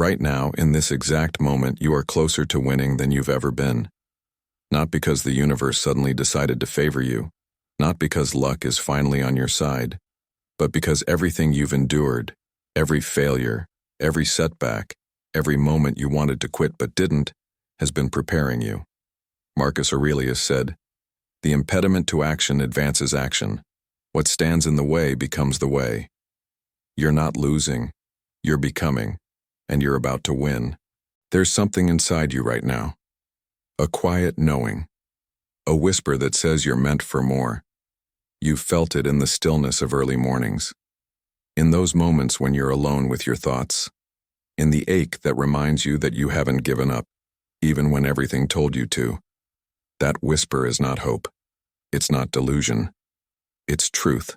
Right now, in this exact moment, you are closer to winning than you've ever been. Not because the universe suddenly decided to favor you, not because luck is finally on your side, but because everything you've endured, every failure, every setback, every moment you wanted to quit but didn't, has been preparing you. Marcus Aurelius said, "The impediment to action advances action. What stands in the way becomes the way." You're not losing, you're becoming, and you're about to win. There's something inside you right now. A quiet knowing. A whisper that says you're meant for more. You've felt it in the stillness of early mornings. In those moments when you're alone with your thoughts. In the ache that reminds you that you haven't given up, even when everything told you to. That whisper is not hope. It's not delusion. It's truth.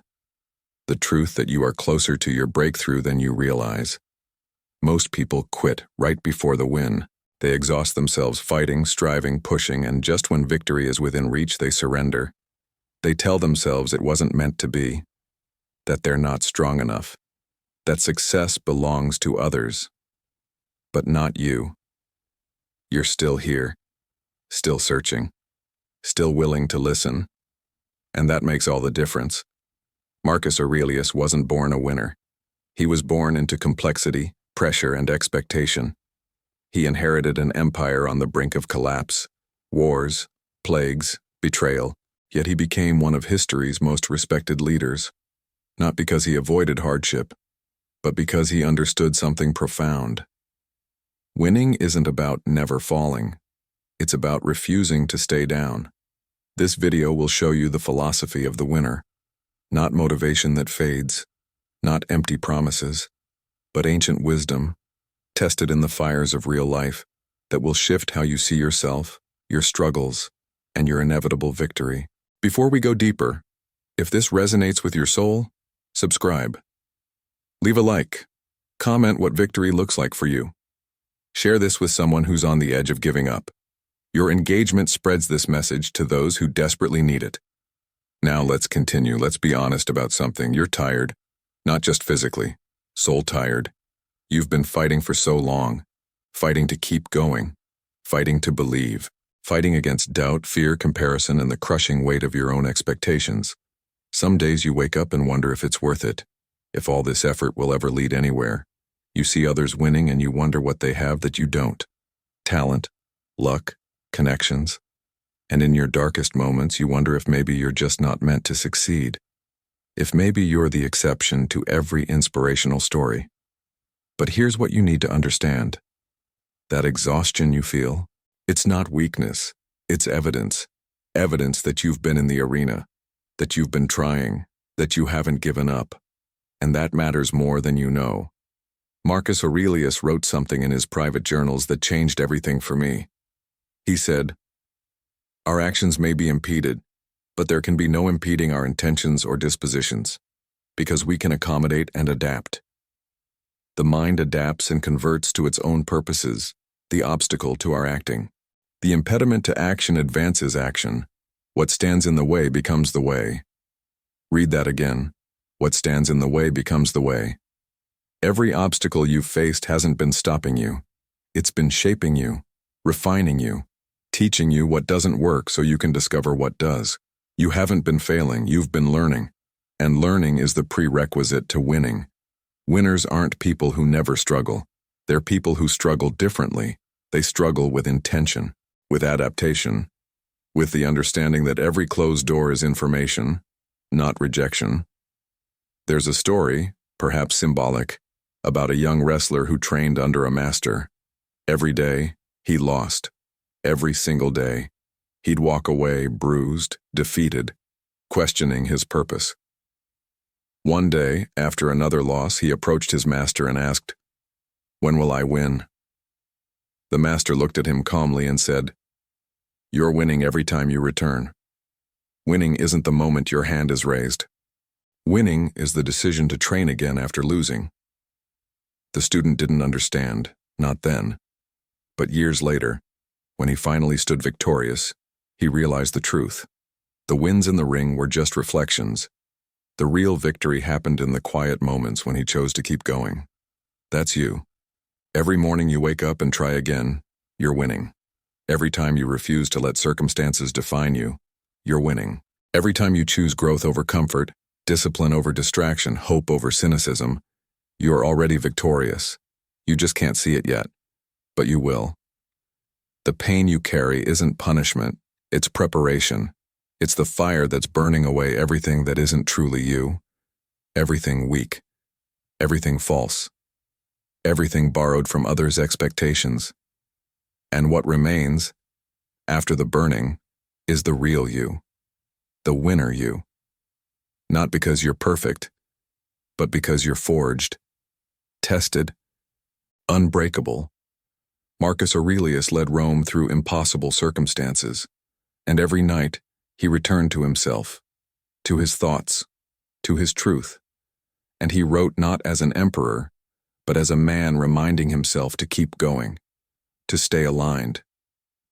The truth that you are closer to your breakthrough than you realize. Most people quit right before the win. They exhaust themselves fighting, striving, pushing, and just when victory is within reach, they surrender. They tell themselves it wasn't meant to be, that they're not strong enough, that success belongs to others. But not you. You're still here, still searching, still willing to listen. And that makes all the difference. Marcus Aurelius wasn't born a winner. He was born into complexity, pressure, and expectation. He inherited an empire on the brink of collapse, wars, plagues, betrayal, yet he became one of history's most respected leaders. Not because he avoided hardship, but because he understood something profound. Winning isn't about never falling. It's about refusing to stay down. This video will show you the philosophy of the winner. Not motivation that fades, not empty promises, but ancient wisdom, tested in the fires of real life, that will shift how you see yourself, your struggles, and your inevitable victory. Before we go deeper, if this resonates with your soul, subscribe. Leave a like. Comment what victory looks like for you. Share this with someone who's on the edge of giving up. Your engagement spreads this message to those who desperately need it. Now let's continue. Let's be honest about something. You're tired, not just physically, soul tired. You've been fighting for so long, fighting to keep going, fighting to believe, fighting against doubt, fear, comparison, and the crushing weight of your own expectations. Some days you wake up and wonder if it's worth it, if all this effort will ever lead anywhere. You see others winning and you wonder what they have that you don't. Talent, luck, connections. And in your darkest moments, you wonder if maybe you're just not meant to succeed. If maybe you're the exception to every inspirational story. But here's what you need to understand. That exhaustion you feel, it's not weakness, it's evidence. Evidence that you've been in the arena, that you've been trying, that you haven't given up. And that matters more than you know. Marcus Aurelius wrote something in his private journals that changed everything for me. He said, "Our actions may be impeded, but there can be no impeding our intentions or dispositions, because we can accommodate and adapt. The mind adapts and converts to its own purposes, the obstacle to our acting. The impediment to action advances action. What stands in the way becomes the way." Read that again. What stands in the way becomes the way. Every obstacle you've faced hasn't been stopping you. It's been shaping you, refining you, teaching you what doesn't work so you can discover what does. You haven't been failing, you've been learning. And learning is the prerequisite to winning. Winners aren't people who never struggle. They're people who struggle differently. They struggle with intention, with adaptation, with the understanding that every closed door is information, not rejection. There's a story, perhaps symbolic, about a young wrestler who trained under a master. Every day, he lost. Every single day, he'd walk away bruised, defeated, questioning his purpose. One day, after another loss, he approached his master and asked, "When will I win?" The master looked at him calmly and said, "You're winning every time you return. Winning isn't the moment your hand is raised. Winning is the decision to train again after losing." The student didn't understand, not then. But years later, when he finally stood victorious, he realized the truth. The wins in the ring were just reflections. The real victory happened in the quiet moments when he chose to keep going. That's you. Every morning you wake up and try again, you're winning. Every time you refuse to let circumstances define you, you're winning. Every time you choose growth over comfort, discipline over distraction, hope over cynicism, you're already victorious. You just can't see it yet, but you will. The pain you carry isn't punishment, it's preparation. It's the fire that's burning away everything that isn't truly you, everything weak, everything false, everything borrowed from others' expectations. And what remains, after the burning, is the real you, the winner you. Not because you're perfect, but because you're forged, tested, unbreakable. Marcus Aurelius led Rome through impossible circumstances, and every night he returned to himself, to his thoughts, to his truth. And he wrote not as an emperor, but as a man reminding himself to keep going, to stay aligned,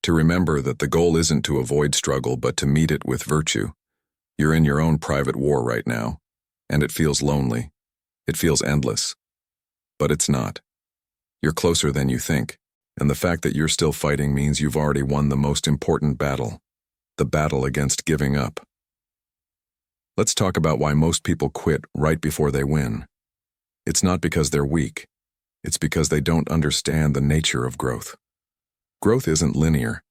to remember that the goal isn't to avoid struggle but to meet it with virtue. You're in your own private war right now, and it feels lonely. It feels endless. But it's not. You're closer than you think, and the fact that you're still fighting means you've already won the most important battle, the battle against giving up. Let's talk about why most people quit right before they win. It's not because they're weak. It's because they don't understand the nature of growth. Growth isn't linear.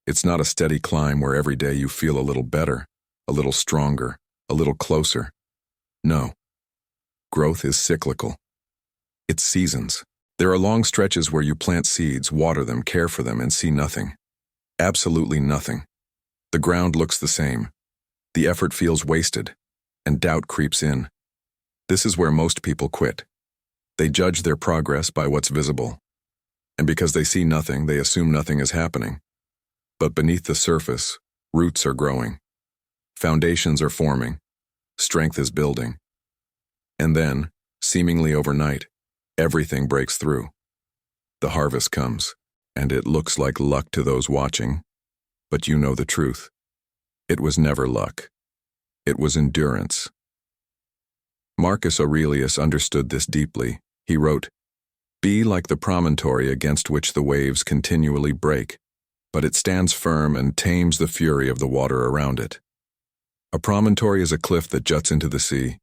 It's not a steady climb where every day you feel a little better, a little stronger, a little closer. No. Growth is cyclical. It's seasons. There are long stretches where you plant seeds, water them, care for them, and see nothing. Absolutely nothing. The ground looks the same. The effort feels wasted, and doubt creeps in. This is where most people quit. They judge their progress by what's visible. And because they see nothing, they assume nothing is happening. But beneath the surface, roots are growing. Foundations are forming. Strength is building. And then, seemingly overnight, everything breaks through. The harvest comes, and it looks like luck to those watching. But you know the truth. It was never luck. It was endurance. Marcus Aurelius understood this deeply. He wrote, "Be like the promontory against which the waves continually break, but it stands firm and tames the fury of the water around it." A promontory is a cliff that juts into the sea.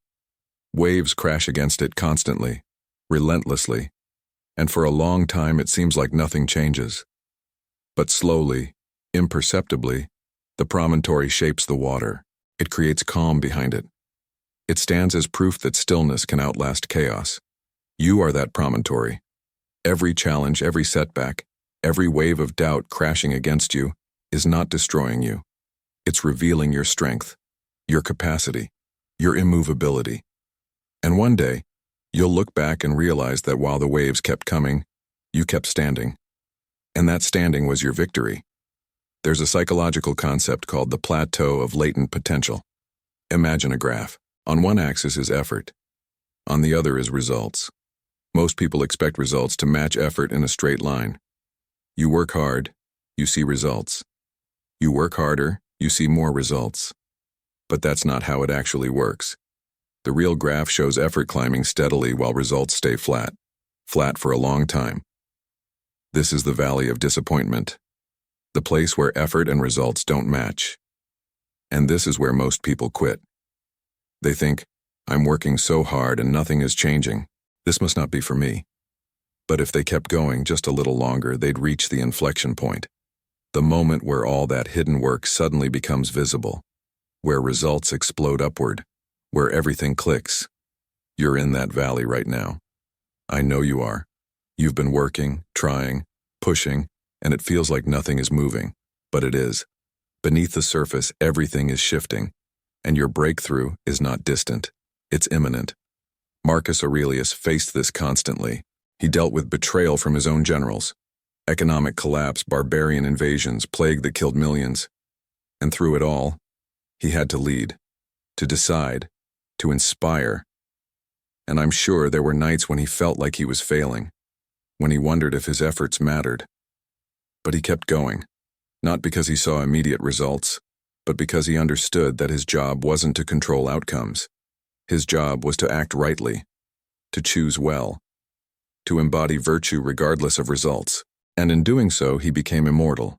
Waves crash against it constantly, relentlessly, and for a long time it seems like nothing changes. But slowly, imperceptibly, the promontory shapes the water. It creates calm behind it. It stands as proof that stillness can outlast chaos. You are that promontory. Every challenge, every setback, every wave of doubt crashing against you is not destroying you. It's revealing your strength, your capacity, your immovability. And one day, you'll look back and realize that while the waves kept coming, you kept standing. And that standing was your victory. There's a psychological concept called the plateau of latent potential. Imagine a graph. On one axis is effort. On the other is results. Most people expect results to match effort in a straight line. You work hard, you see results. You work harder, you see more results. But that's not how it actually works. The real graph shows effort climbing steadily while results stay flat. Flat for a long time. This is the valley of disappointment. The place where effort and results don't match. And this is where most people quit. They think, I'm working so hard and nothing is changing. This must not be for me. But if they kept going just a little longer, they'd reach the inflection point. The moment where all that hidden work suddenly becomes visible. Where results explode upward. Where everything clicks. You're in that valley right now. I know you are. You've been working, trying, pushing, and it feels like nothing is moving. But it is. Beneath the surface, everything is shifting. And your breakthrough is not distant. It's imminent. Marcus Aurelius faced this constantly. He dealt with betrayal from his own generals. Economic collapse, barbarian invasions, plague that killed millions. And through it all, he had to lead, to decide, to inspire. And I'm sure there were nights when he felt like he was failing, when he wondered if his efforts mattered. But he kept going, not because he saw immediate results, but because he understood that his job wasn't to control outcomes. His job was to act rightly, to choose well, to embody virtue regardless of results. And in doing so, he became immortal.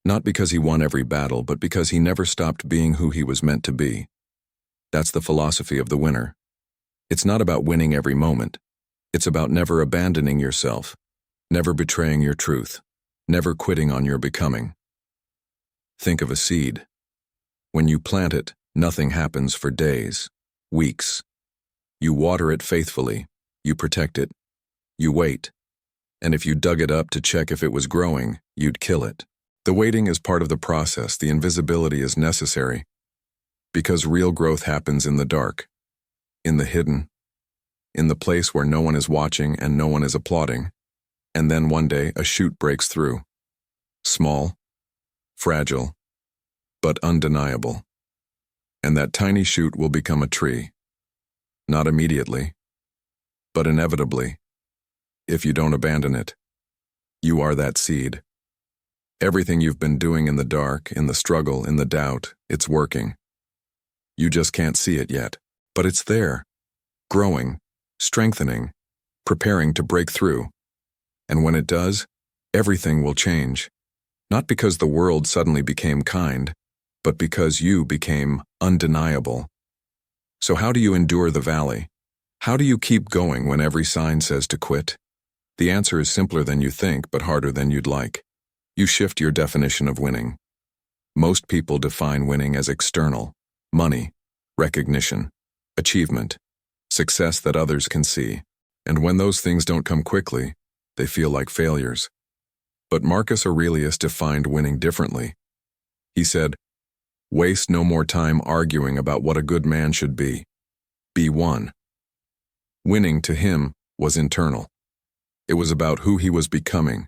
Not because he won every battle, but because he never stopped being who he was meant to be. That's the philosophy of the winner. It's not about winning every moment. It's about never abandoning yourself, never betraying your truth, never quitting on your becoming. Think of a seed. When you plant it, nothing happens for days, weeks. You water it faithfully, you protect it, you wait. And if you dug it up to check if it was growing, you'd kill it. The waiting is part of the process, the invisibility is necessary. Because real growth happens in the dark, in the hidden, in the place where no one is watching and no one is applauding. And then one day a shoot breaks through. Small, fragile, but undeniable. And that tiny shoot will become a tree. Not immediately, but inevitably. If you don't abandon it, you are that seed. Everything you've been doing in the dark, in the struggle, in the doubt, it's working. You just can't see it yet, but it's there, growing, strengthening, preparing to break through. And when it does, everything will change. Not because the world suddenly became kind, but because you became undeniable. So how do you endure the valley? How do you keep going when every sign says to quit? The answer is simpler than you think, but harder than you'd like. You shift your definition of winning. Most people define winning as external: money, recognition, achievement, success that others can see. And when those things don't come quickly, they feel like failures. But Marcus Aurelius defined winning differently. He said, "Waste no more time arguing about what a good man should be. Be one." Winning to him was internal. It was about who he was becoming,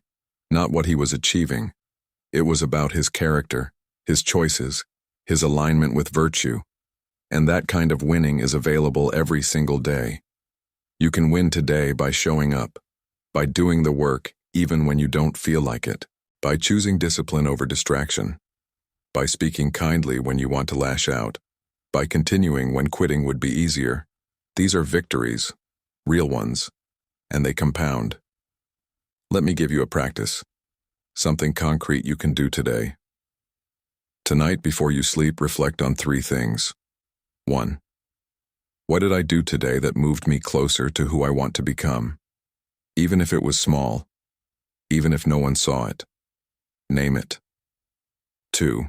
not what he was achieving. It was about his character, his choices, his alignment with virtue. And that kind of winning is available every single day. You can win today by showing up, by doing the work even when you don't feel like it, by choosing discipline over distraction, by speaking kindly when you want to lash out, by continuing when quitting would be easier. These are victories, real ones, and they compound. Let me give you a practice, something concrete you can do today. Tonight, before you sleep, reflect on 3 things. 1. What did I do today that moved me closer to who I want to become? Even if it was small, even if no one saw it. Name it. 2.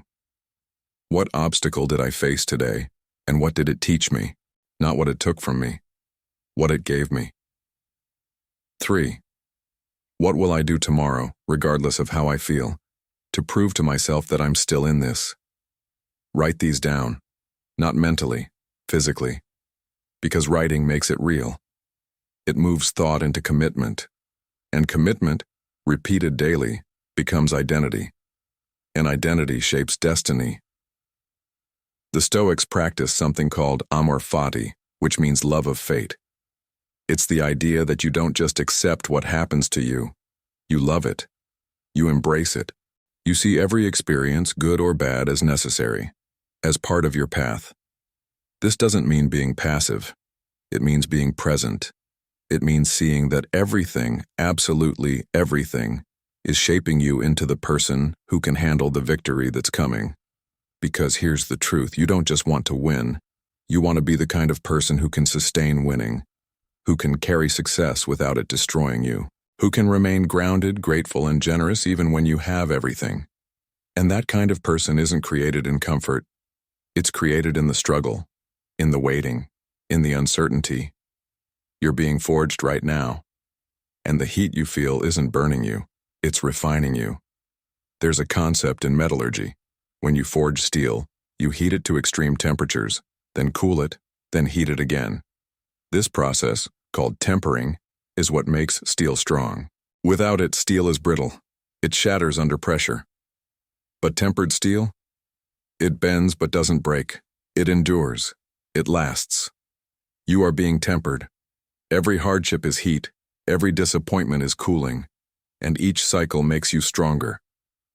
What obstacle did I face today, and what did it teach me? Not what it took from me, what it gave me. 3. What will I do tomorrow, regardless of how I feel, to prove to myself that I'm still in this? Write these down, not mentally, physically, because writing makes it real. It moves thought into commitment, and commitment, repeated daily, becomes identity, and identity shapes destiny. The Stoics practice something called amor fati, which means love of fate. It's the idea that you don't just accept what happens to you. You love it. You embrace it. You see every experience, good or bad, as necessary, as part of your path. This doesn't mean being passive. It means being present. It means seeing that everything, absolutely everything, is shaping you into the person who can handle the victory that's coming. Because here's the truth, you don't just want to win. You want to be the kind of person who can sustain winning, who can carry success without it destroying you, who can remain grounded, grateful, and generous even when you have everything. And that kind of person isn't created in comfort. It's created in the struggle, in the waiting, in the uncertainty. You're being forged right now. And the heat you feel isn't burning you, it's refining you. There's a concept in metallurgy. When you forge steel, you heat it to extreme temperatures, then cool it, then heat it again. This process, called tempering, is what makes steel strong. Without it, steel is brittle. It shatters under pressure. But tempered steel? It bends but doesn't break. It endures. It lasts. You are being tempered. Every hardship is heat. Every disappointment is cooling. And each cycle makes you stronger,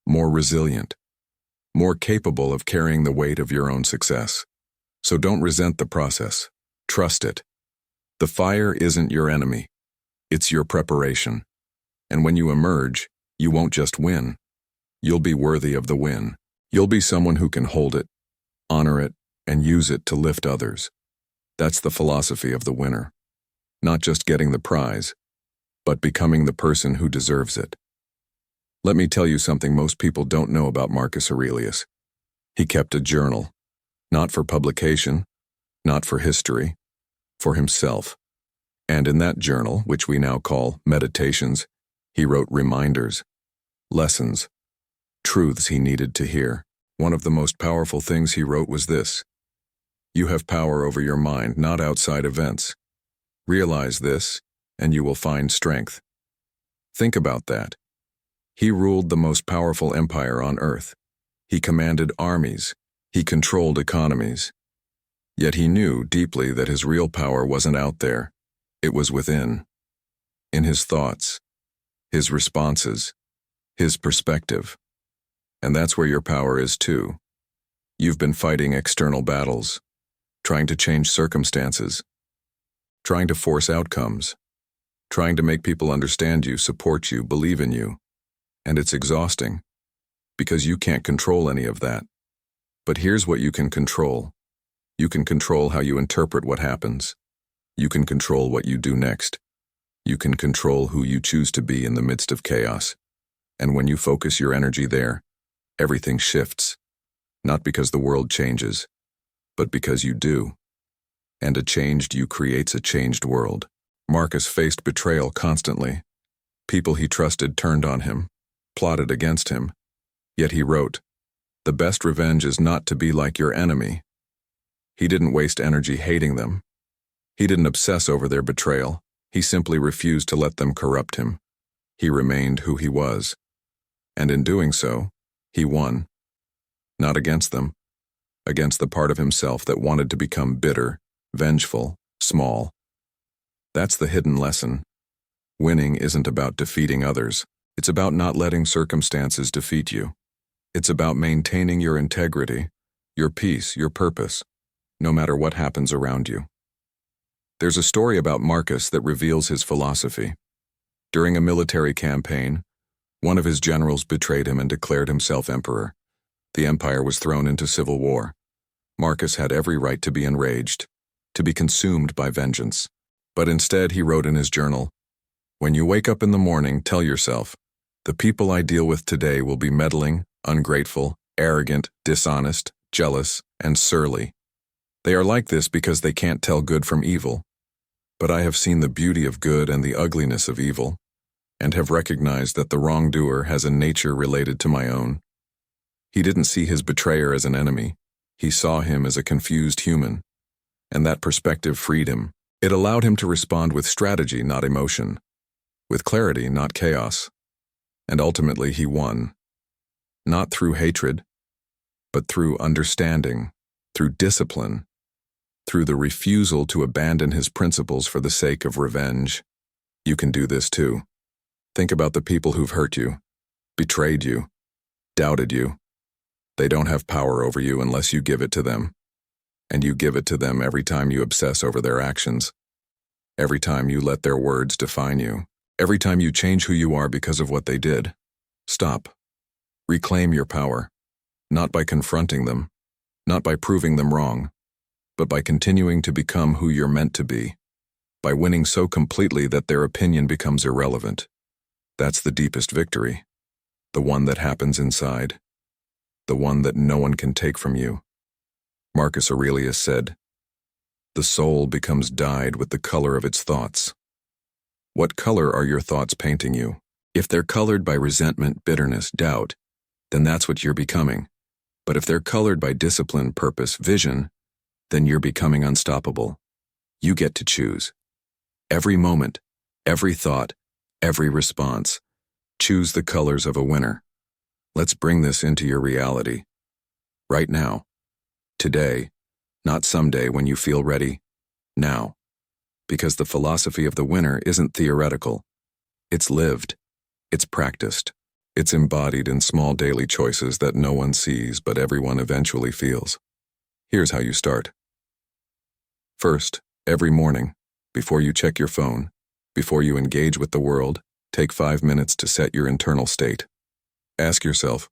more resilient, more capable of carrying the weight of your own success. So don't resent the process. Trust it. The fire isn't your enemy. It's your preparation. And when you emerge, you won't just win. You'll be worthy of the win. You'll be someone who can hold it, honor it, and use it to lift others. That's the philosophy of the winner. Not just getting the prize, but becoming the person who deserves it. Let me tell you something most people don't know about Marcus Aurelius. He kept a journal, not for publication, not for history, for himself. And in that journal, which we now call Meditations, he wrote reminders, lessons, truths he needed to hear. One of the most powerful things he wrote was this: "You have power over your mind, not outside events. Realize this, and you will find strength." Think about that. He ruled the most powerful empire on earth. He commanded armies. He controlled economies. Yet he knew deeply that his real power wasn't out there. It was within. In his thoughts, his responses, his perspective. And that's where your power is too. You've been fighting external battles, trying to change circumstances, trying to force outcomes, trying to make people understand you, support you, believe in you. And it's exhausting, because you can't control any of that. But here's what you can control. You can control how you interpret what happens. You can control what you do next. You can control who you choose to be in the midst of chaos. And when you focus your energy there, everything shifts. Not because the world changes, but because you do. And a changed you creates a changed world. Marcus faced betrayal constantly. People he trusted turned on him, plotted against him. Yet he wrote, "The best revenge is not to be like your enemy." He didn't waste energy hating them. He didn't obsess over their betrayal. He simply refused to let them corrupt him. He remained who he was. And in doing so, he won. Not against them, against the part of himself that wanted to become bitter, vengeful, small. That's the hidden lesson. Winning isn't about defeating others. It's about not letting circumstances defeat you. It's about maintaining your integrity, your peace, your purpose, no matter what happens around you. There's a story about Marcus that reveals his philosophy. During a military campaign, one of his generals betrayed him and declared himself emperor. The empire was thrown into civil war. Marcus had every right to be enraged, to be consumed by vengeance. But instead he wrote in his journal, "When you wake up in the morning, tell yourself, the people I deal with today will be meddling, ungrateful, arrogant, dishonest, jealous, and surly. They are like this because they can't tell good from evil. But I have seen the beauty of good and the ugliness of evil, and have recognized that the wrongdoer has a nature related to my own." He didn't see his betrayer as an enemy. He saw him as a confused human, and that perspective freed him. It allowed him to respond with strategy, not emotion, with clarity, not chaos. And ultimately he won. Not through hatred, but through understanding, through discipline, through the refusal to abandon his principles for the sake of revenge. You can do this too. Think about the people who've hurt you, betrayed you, doubted you. They don't have power over you unless you give it to them. And you give it to them every time you obsess over their actions, every time you let their words define you, every time you change who you are because of what they did. Stop. Reclaim your power, not by confronting them, not by proving them wrong, but by continuing to become who you're meant to be, by winning so completely that their opinion becomes irrelevant. That's the deepest victory, the one that happens inside, the one that no one can take from you. Marcus Aurelius said, "The soul becomes dyed with the color of its thoughts." What color are your thoughts painting you? If they're colored by resentment, bitterness, doubt, then that's what you're becoming. But if they're colored by discipline, purpose, vision, then you're becoming unstoppable. You get to choose. Every moment, every thought, every response. Choose the colors of a winner. Let's bring this into your reality. Right now. Today. Not someday when you feel ready. Now. Because the philosophy of the winner isn't theoretical. It's lived. It's practiced. It's embodied in small daily choices that no one sees but everyone eventually feels. Here's how you start. First, every morning, before you check your phone, Before you engage with the world, take 5 minutes to set your internal state. Ask yourself,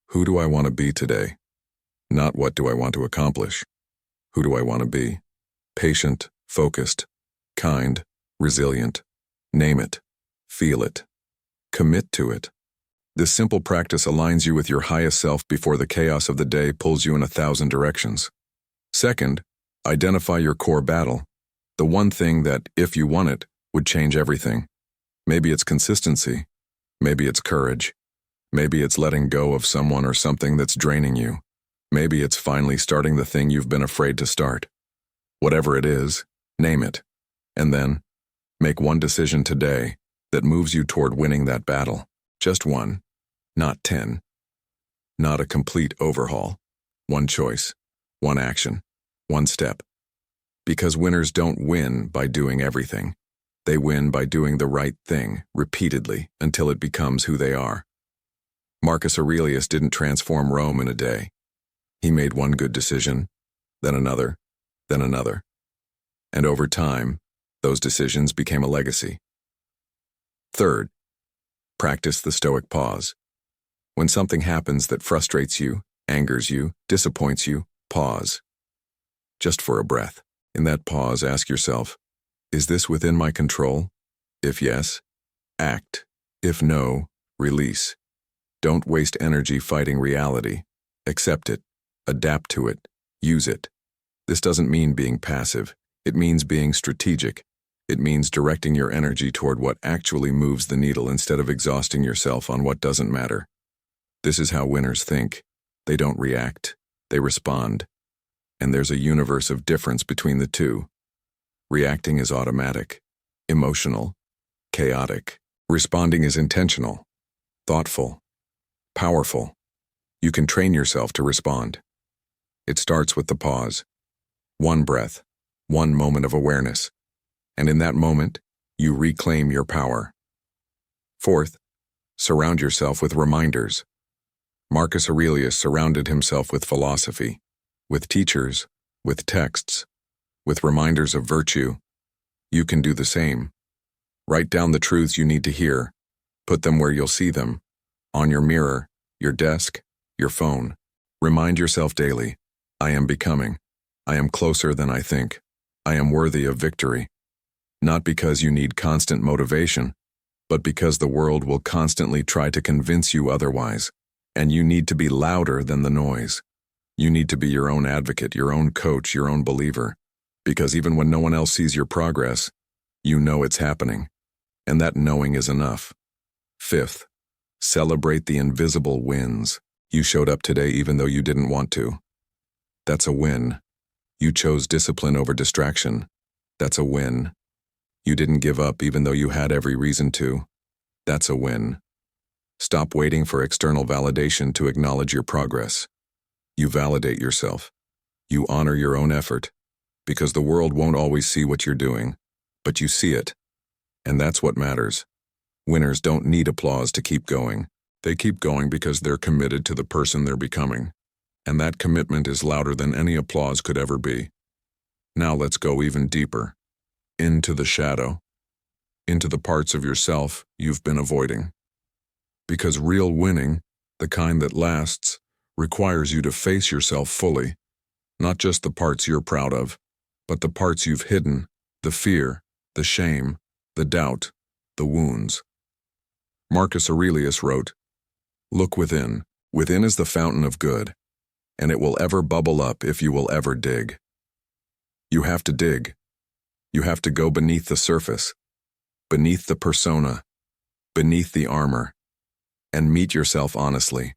who do I want to be today? Not what do I want to accomplish. Who do I want to be? Patient, focused, kind, resilient. Name it. Feel it. Commit to it. This simple practice aligns you with your highest self before the chaos of the day pulls you in 1,000 directions. Second, identify your core battle. The one thing that, if you won it, would change everything. Maybe it's consistency. Maybe it's courage. Maybe it's letting go of someone or something that's draining you. Maybe it's finally starting the thing you've been afraid to start. Whatever it is, name it. And then, make one decision today that moves you toward winning that battle. Just one, not 10. Not a complete overhaul. One choice, one action, one step. Because winners don't win by doing everything. They win by doing the right thing repeatedly until it becomes who they are. Marcus Aurelius didn't transform Rome in a day. He made one good decision, then another, then another. And over time, those decisions became a legacy. Third, practice the Stoic pause. When something happens that frustrates you, angers you, disappoints you, pause. Just for a breath. In that pause, ask yourself, is this within my control? If yes, act. If no, release. Don't waste energy fighting reality. Accept it. Adapt to it. Use it. This doesn't mean being passive. It means being strategic. It means directing your energy toward what actually moves the needle instead of exhausting yourself on what doesn't matter. This is how winners think. They don't react. They respond. And there's a universe of difference between the two. Reacting is automatic, emotional, chaotic. Responding is intentional, thoughtful, powerful. You can train yourself to respond. It starts with the pause. One breath, one moment of awareness. And in that moment, you reclaim your power. Fourth, surround yourself with reminders. Marcus Aurelius surrounded himself with philosophy, with teachers, with texts, with reminders of virtue. You can do the same. Write down the truths you need to hear. Put them where you'll see them. On your mirror, your desk, your phone. Remind yourself daily, I am becoming. I am closer than I think. I am worthy of victory. Not because you need constant motivation, but because the world will constantly try to convince you otherwise. And you need to be louder than the noise. You need to be your own advocate, your own coach, your own believer. Because even when no one else sees your progress, you know it's happening. And that knowing is enough. Fifth, celebrate the invisible wins. You showed up today even though you didn't want to. That's a win. You chose discipline over distraction. That's a win. You didn't give up even though you had every reason to. That's a win. Stop waiting for external validation to acknowledge your progress. You validate yourself. You honor your own effort. Because the world won't always see what you're doing, but you see it. And that's what matters. Winners don't need applause to keep going. They keep going because they're committed to the person they're becoming. And that commitment is louder than any applause could ever be. Now let's go even deeper. Into the shadow. Into the parts of yourself you've been avoiding. Because real winning, the kind that lasts, requires you to face yourself fully. Not just the parts you're proud of, but the parts you've hidden, the fear, the shame, the doubt, the wounds. Marcus Aurelius wrote, "Look within. Within is the fountain of good, and it will ever bubble up if you will ever dig." You have to dig. You have to go beneath the surface, beneath the persona, beneath the armor, and meet yourself honestly.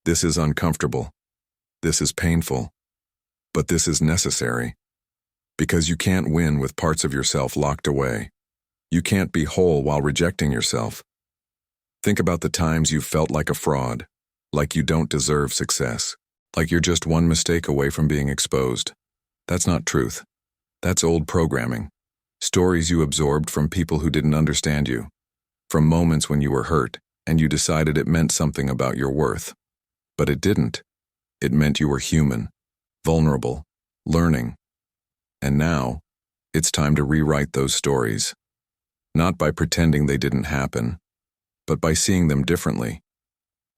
This is uncomfortable. This is painful. But this is necessary. Because you can't win with parts of yourself locked away. You can't be whole while rejecting yourself. Think about the times you felt like a fraud, like you don't deserve success, like you're just one mistake away from being exposed. That's not truth. That's old programming. Stories you absorbed from people who didn't understand you, from moments when you were hurt and you decided it meant something about your worth. But it didn't. It meant you were human, vulnerable, learning. And now, it's time to rewrite those stories. not by pretending they didn't happen, but by seeing them differently,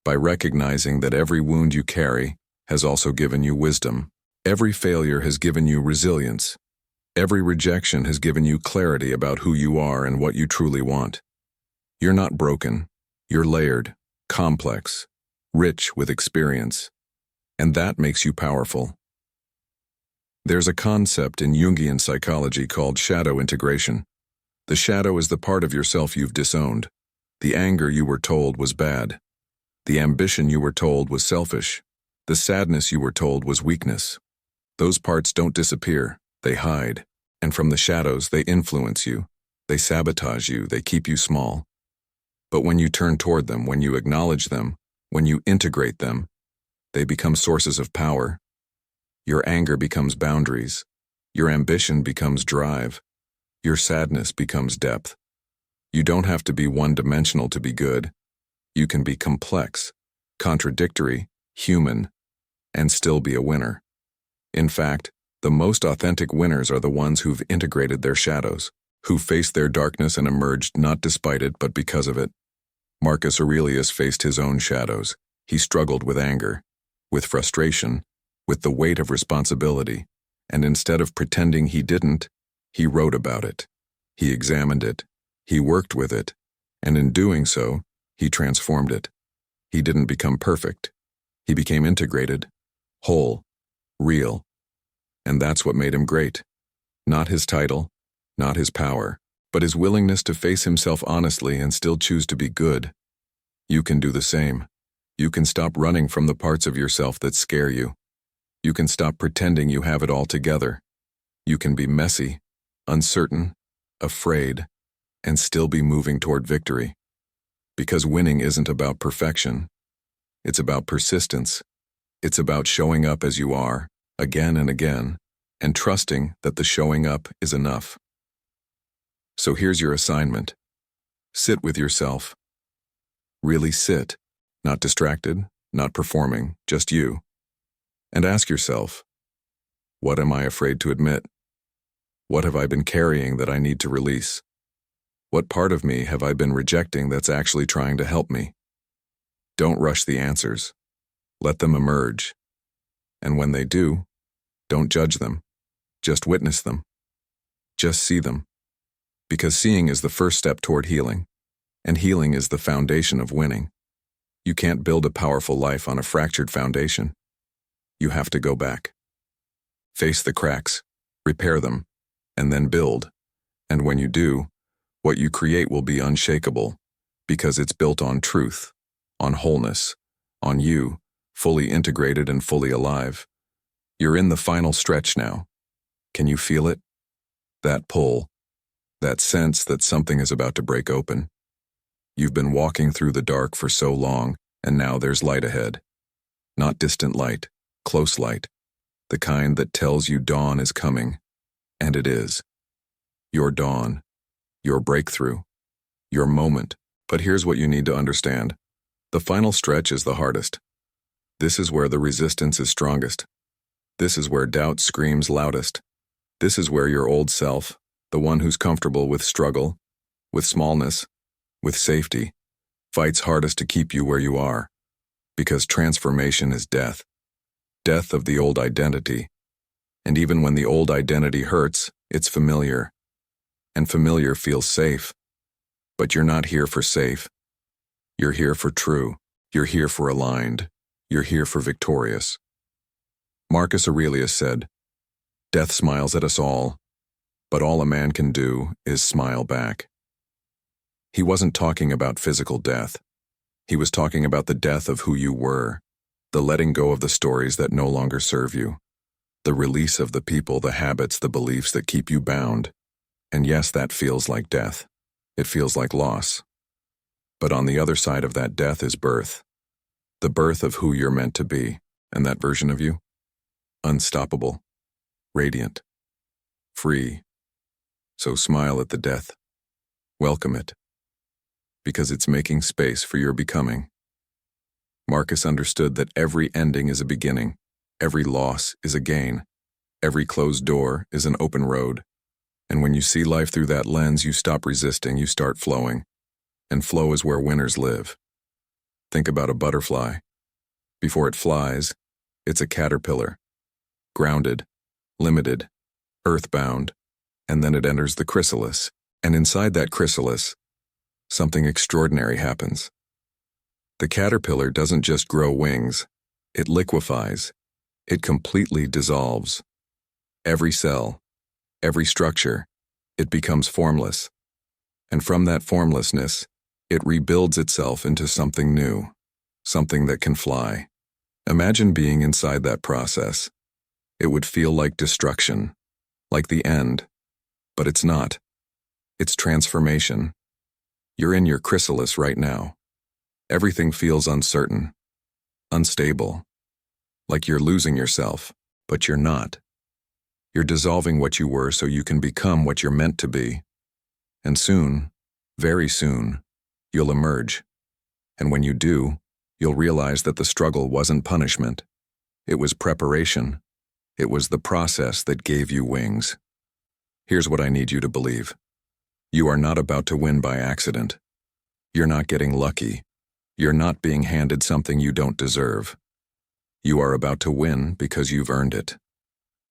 by recognizing that every wound you carry has also given you wisdom. Every failure has given you resilience. Every rejection has given you clarity about who you are and what you truly want. You're not broken. You're layered, complex, rich with experience, and that makes you powerful. There's a concept in Jungian psychology called shadow integration. The shadow is the part of yourself you've disowned. The anger you were told was bad. The ambition you were told was selfish. The sadness you were told was weakness. Those parts don't disappear, they hide. And from the shadows, they influence you. They sabotage you, they keep you small. But when you turn toward them, when you acknowledge them, when you integrate them, they become sources of power. Your anger becomes boundaries. Your ambition becomes drive. Your sadness becomes depth. You don't have to be one-dimensional to be good. You can be complex, contradictory, human, and still be a winner. In fact, the most authentic winners are the ones who've integrated their shadows, who faced their darkness and emerged not despite it but because of it. Marcus Aurelius faced his own shadows. He struggled with anger, with frustration, with the weight of responsibility, and instead of pretending he didn't, he wrote about it. He examined it. He worked with it. And in doing so, he transformed it. He didn't become perfect. He became integrated, whole, real. And that's what made him great. Not his title, not his power, but his willingness to face himself honestly and still choose to be good. You can do the same. You can stop running from the parts of yourself that scare you. You can stop pretending you have it all together. You can be messy, uncertain, afraid, and still be moving toward victory. Because winning isn't about perfection. It's about persistence. It's about showing up as you are, again and again, and trusting that the showing up is enough. So here's your assignment. Sit with yourself. Really sit, not distracted, not performing, just you. And ask yourself, what am I afraid to admit? What have I been carrying that I need to release? What part of me have I been rejecting that's actually trying to help me? Don't rush the answers. Let them emerge. And when they do, don't judge them. Just witness them. Just see them. Because seeing is the first step toward healing, and healing is the foundation of winning. You can't build a powerful life on a fractured foundation. You have to go back. Face the cracks, repair them, and then build. And when you do, what you create will be unshakable, because it's built on truth, on wholeness, on you, fully integrated and fully alive. You're in the final stretch now. Can you feel it? That pull, that sense that something is about to break open. You've been walking through the dark for so long, and now there's light ahead. Not distant light, close light, the kind that tells you dawn is coming. And it is. Your dawn, your breakthrough, your moment. But here's what you need to understand. The final stretch is the hardest. This is where the resistance is strongest. This is where doubt screams loudest. This is where your old self, the one who's comfortable with struggle, with smallness, with safety, fights hardest to keep you where you are. Because transformation is death. Death of the old identity. And even when the old identity hurts, it's familiar. And familiar feels safe. But you're not here for safe. You're here for true. You're here for aligned. You're here for victorious. Marcus Aurelius said, "Death smiles at us all, but all a man can do is smile back." He wasn't talking about physical death. He was talking about the death of who you were, the letting go of the stories that no longer serve you, the release of the people, the habits, the beliefs that keep you bound. And yes, that feels like death. It feels like loss. But on the other side of that death is birth, the birth of who you're meant to be, and that version of you, unstoppable, radiant, free. So smile at the death. Welcome it. Because it's making space for your becoming. Marcus understood that every ending is a beginning, every loss is a gain, every closed door is an open road, And when you see life through that lens, you stop resisting, you start flowing. And flow is where winners live. Think about a butterfly. Before it flies, it's a caterpillar. Grounded, limited, earthbound, and then it enters the chrysalis. And inside that chrysalis, something extraordinary happens. The caterpillar doesn't just grow wings, it liquefies. It completely dissolves. Every cell, every structure, it becomes formless. And from that formlessness, it rebuilds itself into something new, something that can fly. Imagine being inside that process. It would feel like destruction, like the end. But it's not. It's transformation. You're in your chrysalis right now. Everything feels uncertain, unstable, like you're losing yourself, but you're not. You're dissolving what you were so you can become what you're meant to be. And soon, very soon, you'll emerge. And when you do, you'll realize that the struggle wasn't punishment. It was preparation. It was the process that gave you wings. Here's what I need you to believe. You are not about to win by accident. You're not getting lucky. You're not being handed something you don't deserve. You are about to win because you've earned it.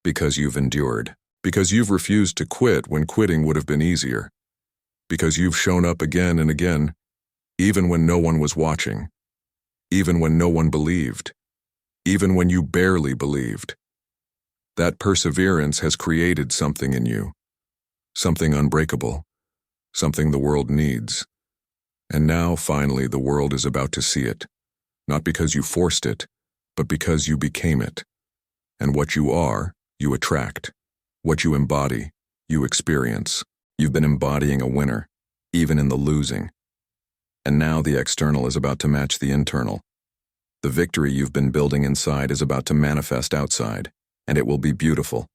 Because you've endured. Because you've refused to quit when quitting would have been easier. Because you've shown up again and again, even when no one was watching. Even when no one believed. Even when you barely believed. That perseverance has created something in you. Something unbreakable. Something the world needs. And now, finally, the world is about to see it. Not because you forced it, but because you became it. And what you are, you attract. What you embody, you experience. You've been embodying a winner, even in the losing. And now the external is about to match the internal. The victory you've been building inside is about to manifest outside, and it will be beautiful.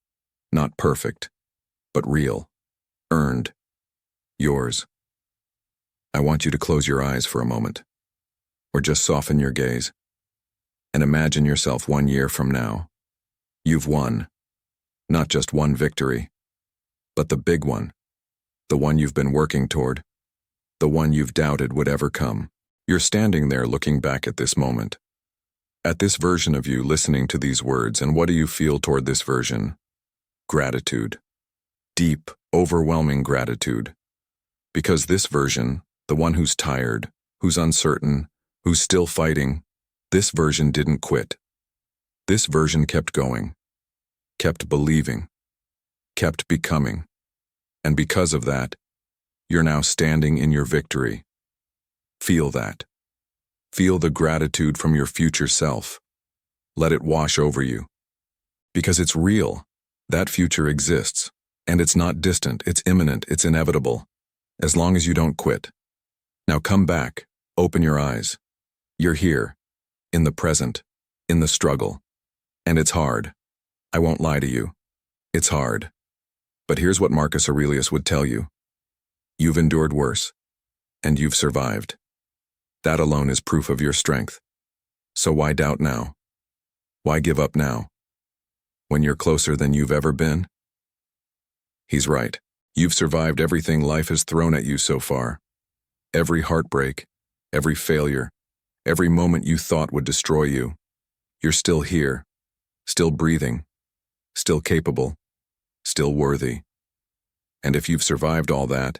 Not perfect, but real. Earned. Yours. I want you to close your eyes for a moment, or just soften your gaze, and imagine yourself 1 year from now. You've won. Not just one victory, but the big one. The one you've been working toward. The one you've doubted would ever come. You're standing there looking back at this moment. At this version of you listening to these words, and what do you feel toward this version? Gratitude. Deep, overwhelming gratitude. Because this version, the one who's tired, who's uncertain, who's still fighting, this version didn't quit. This version kept going, kept believing, kept becoming. And because of that, you're now standing in your victory. Feel that. Feel the gratitude from your future self. Let it wash over you. Because it's real. That future exists. And it's not distant, it's imminent, it's inevitable. As long as you don't quit. Now come back, open your eyes. You're here, in the present, in the struggle. And it's hard. I won't lie to you. It's hard. But here's what Marcus Aurelius would tell you. You've endured worse, and you've survived. That alone is proof of your strength. So why doubt now? Why give up now? When you're closer than you've ever been? He's right. You've survived everything life has thrown at you so far. Every heartbreak, every failure, every moment you thought would destroy you. You're still here, still breathing, still capable, still worthy. And if you've survived all that,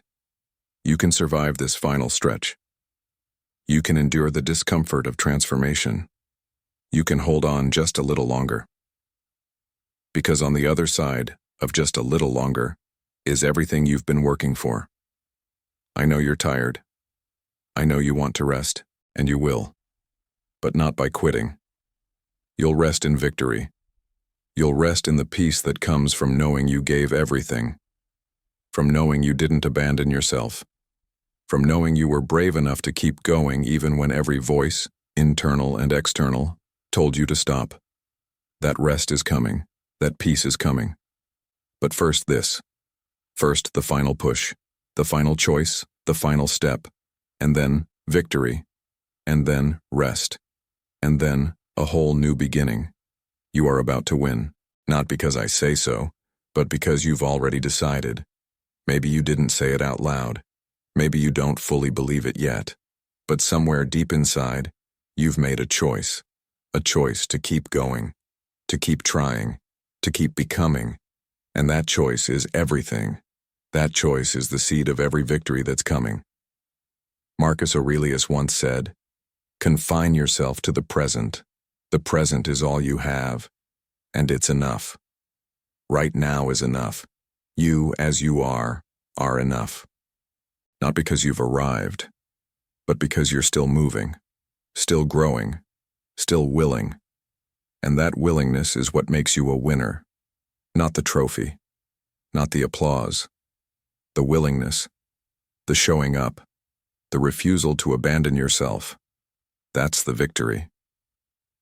you can survive this final stretch. You can endure the discomfort of transformation. You can hold on just a little longer. Because on the other side of just a little longer is everything you've been working for. I know you're tired. I know you want to rest, and you will. But not by quitting. You'll rest in victory. You'll rest in the peace that comes from knowing you gave everything. From knowing you didn't abandon yourself. From knowing you were brave enough to keep going even when every voice, internal and external, told you to stop. That rest is coming. That peace is coming. But first this. First the final push, the final choice, the final step, and then victory, and then rest, and then a whole new beginning. You are about to win, not because I say so, but because you've already decided. Maybe you didn't say it out loud. Maybe you don't fully believe it yet. But somewhere deep inside, you've made a choice to keep going, to keep trying, to keep becoming. And that choice is everything. That choice is the seed of every victory that's coming. Marcus Aurelius once said, "Confine yourself to the present. The present is all you have, and it's enough. Right now is enough. You, as you are enough. Not because you've arrived, but because you're still moving, still growing, still willing. And that willingness is what makes you a winner. Not the trophy, not the applause. The willingness, the showing up, the refusal to abandon yourself. That's the victory.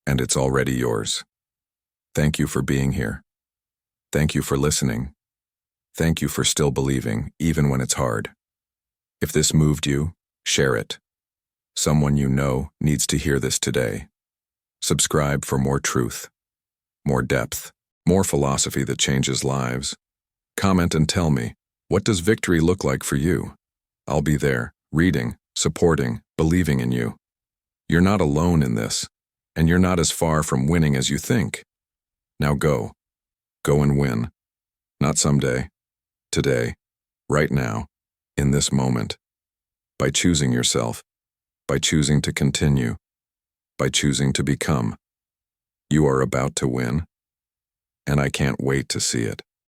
And it's already yours. Thank you for being here. Thank you for listening. Thank you for still believing, even when it's hard. If this moved you, share it. Someone you know needs to hear this today. Subscribe for more truth, more depth, more philosophy that changes lives. Comment and tell me, what does victory look like for you? I'll be there, reading, supporting, believing in you. You're not alone in this, and you're not as far from winning as you think. Now go. Go and win. Not someday. Today. Right now. In this moment. By choosing yourself. By choosing to continue. By choosing to become. You are about to win. And I can't wait to see it.